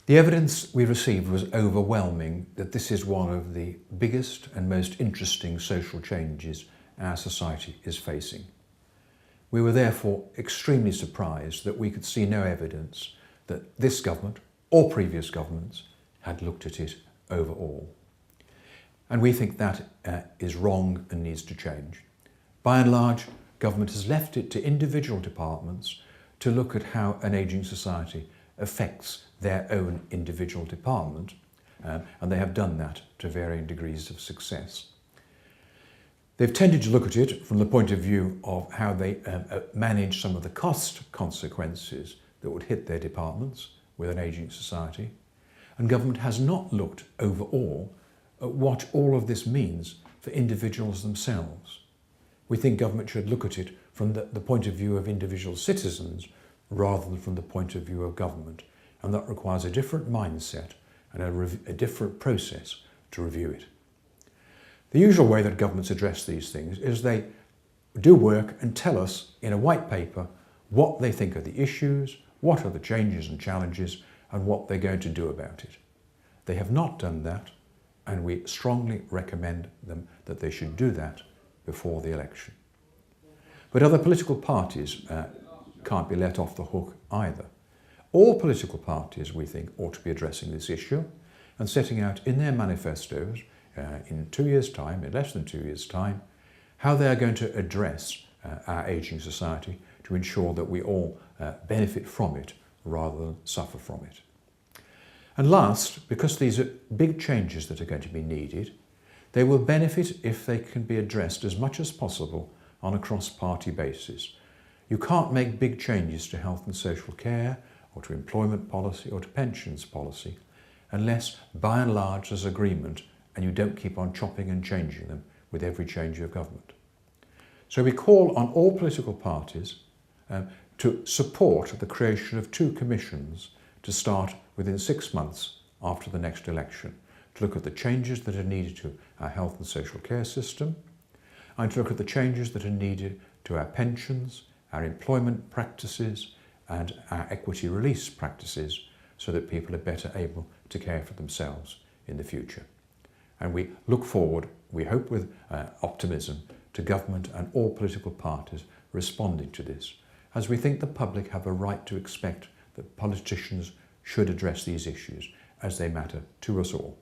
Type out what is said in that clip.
The evidence we received was overwhelming that this is one of the biggest and most interesting social changes our society is facing. We were therefore extremely surprised that we could see no evidence that this government or previous governments had looked at it overall. And we think that is wrong and needs to change. By and large, government has left it to individual departments to look at how an ageing society affects their own individual department, and they have done that to varying degrees of success. They've tended to look at it from the point of view of how they manage some of the cost consequences that would hit their departments with an ageing society, and government has not looked overall at what all of this means for individuals themselves. We think government should look at it from the point of view of individual citizens rather than from the point of view of government, and that requires a different mindset and a different process to review it. The usual way that governments address these things is they do work and tell us in a white paper what they think are the issues, what are the changes and challenges, and what they're going to do about it. They have not done that, and we strongly recommend them that they should do that before the election. But other political parties can't be let off the hook either. All political parties, we think, ought to be addressing this issue and setting out in their manifestos in 2 years' time, in less than 2 years' time, how they are going to address our ageing society to ensure that we all benefit from it rather than suffer from it. And last, because these are big changes that are going to be needed, they will benefit if they can be addressed as much as possible on a cross-party basis. You can't make big changes to health and social care, or to employment policy, or to pensions policy, unless by and large there's agreement and you don't keep on chopping and changing them with every change of government. So we call on all political parties to support the creation of 2 commissions to start within 6 months after the next election, to look at the changes that are needed to our health and social care system, and to look at the changes that are needed to our pensions, our employment practices, and our equity release practices, so that people are better able to care for themselves in the future. And we look forward, we hope with optimism, to government and all political parties responding to this, as we think the public have a right to expect that politicians should address these issues as they matter to us all.